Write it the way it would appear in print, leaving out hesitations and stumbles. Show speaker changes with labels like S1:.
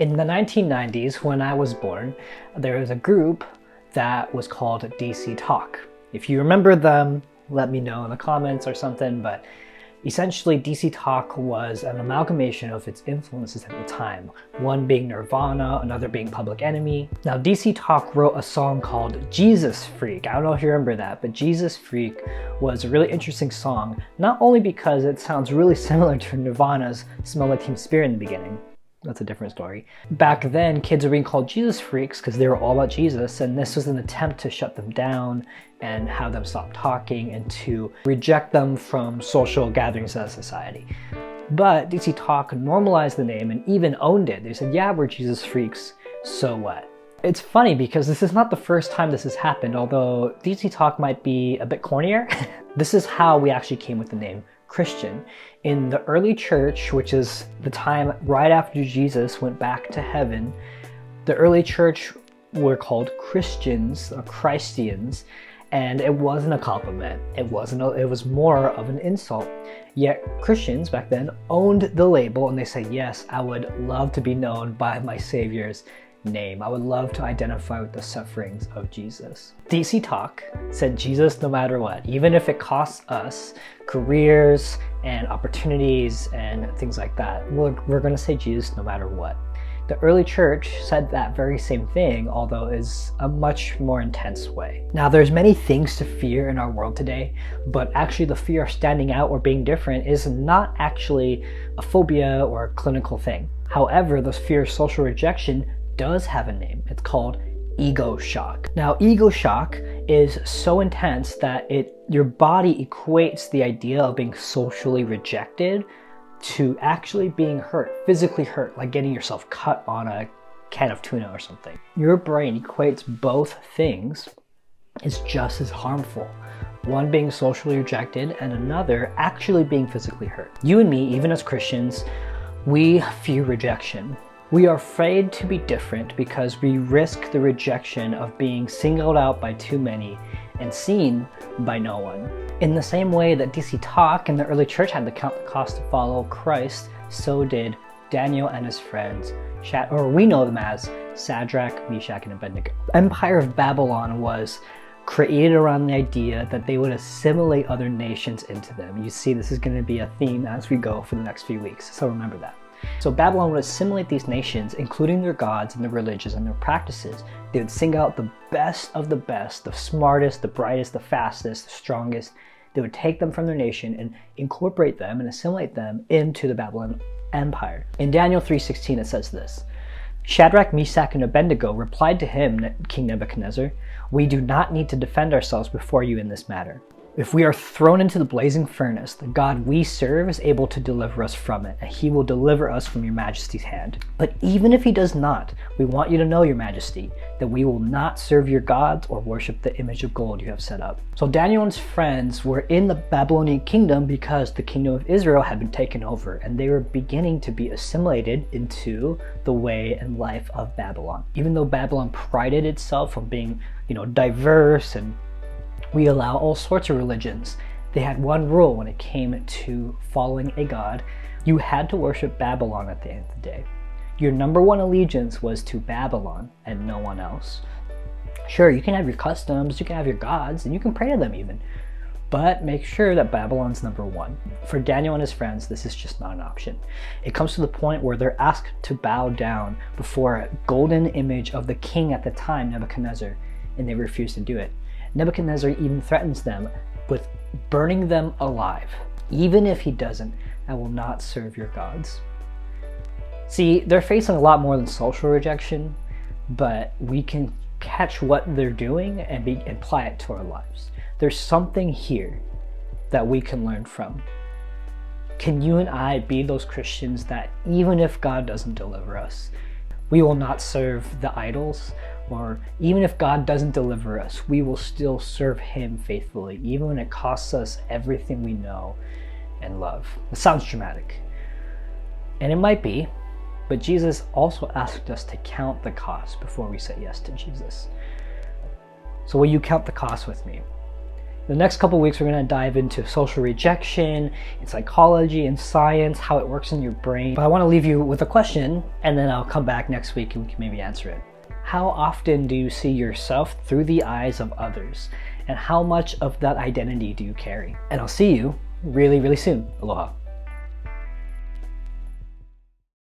S1: In the 1990s, when I was born, there was a group that was called DC Talk. If you remember them, let me know in the comments or something, but essentially DC Talk was an amalgamation of its influences at the time, one being Nirvana, another being Public Enemy. Now DC Talk wrote a song called Jesus Freak. I don't know if you remember that, but Jesus Freak was a really interesting song, not only because it sounds really similar to Nirvana's Smell Like Teen Spirit in the beginning. That's a different story. Back then, kids were being called Jesus freaks because they were all about Jesus, and this was an attempt to shut them down and have them stop talking and to reject them from social gatherings as a society. But DC Talk normalized the name and even owned it. They said, yeah, we're Jesus freaks, so what? It's funny because this is not the first time this has happened, although DC Talk might be a bit cornier. This is how we actually came with the name Christian. In the early church, which is the time right after Jesus went back to heaven, the early church were called Christians or Christians, and it wasn't a compliment. It was more of an insult. Yet Christians back then owned the label, and they said, yes, I would love to be known by my Savior's name. I would love to identify with the sufferings of Jesus. DC Talk said Jesus no matter what, even if it costs us careers and opportunities and things like that, we're going to say Jesus no matter what. The early church said that very same thing, although is a much more intense way. Now there's many things to fear in our world today, but actually the fear of standing out or being different is not actually a phobia or a clinical thing. However, the fear of social rejection does have a name. It's called ego shock. Now, ego shock is so intense that your body equates the idea of being socially rejected to actually being hurt, physically hurt, like getting yourself cut on a can of tuna or something. Your brain equates both things as just as harmful. One being socially rejected and another actually being physically hurt. You and me, even as Christians, we fear rejection. We are afraid to be different because we risk the rejection of being singled out by too many and seen by no one. In the same way that DC Talk and the early church had to count the cost to follow Christ, so did Daniel and his friends, or we know them as Shadrach, Meshach, and Abednego. Empire of Babylon was created around the idea that they would assimilate other nations into them. You see, this is going to be a theme as we go for the next few weeks, so remember that. So Babylon would assimilate these nations, including their gods and their religions and their practices. They would sing out the best of the best, the smartest, the brightest, the fastest, the strongest. They would take them from their nation and incorporate them and assimilate them into the Babylon Empire. In Daniel 3:16 it says this, Shadrach, Meshach, and Abednego replied to him, King Nebuchadnezzar, we do not need to defend ourselves before you in this matter. If we are thrown into the blazing furnace, the God we serve is able to deliver us from it, and he will deliver us from your majesty's hand. But even if he does not, we want you to know, your majesty, that we will not serve your gods or worship the image of gold you have set up. So Daniel and his friends were in the Babylonian kingdom because the kingdom of Israel had been taken over, and they were beginning to be assimilated into the way and life of Babylon. Even though Babylon prided itself on being, diverse and we allow all sorts of religions, they had one rule when it came to following a god. You had to worship Babylon at the end of the day. Your number one allegiance was to Babylon and no one else. Sure, you can have your customs, you can have your gods, and you can pray to them even, but make sure that Babylon's number one. For Daniel and his friends, this is just not an option. It comes to the point where they're asked to bow down before a golden image of the king at the time, Nebuchadnezzar, and they refuse to do it. Nebuchadnezzar even threatens them with burning them alive. Even if he doesn't, I will not serve your gods. See, they're facing a lot more than social rejection, but we can catch what they're doing and apply it to our lives. There's something here that we can learn from. Can you and I be those Christians that even if God doesn't deliver us, we will not serve the idols? Or even if God doesn't deliver us, we will still serve him faithfully, even when it costs us everything we know and love. It sounds dramatic, and it might be, but Jesus also asked us to count the cost before we say yes to Jesus. So will you count the cost with me? The next couple weeks, we're going to dive into social rejection, and psychology and science, how it works in your brain. But I want to leave you with a question, and then I'll come back next week and we can maybe answer it. How often do you see yourself through the eyes of others? And how much of that identity do you carry? And I'll see you really, really soon. Aloha.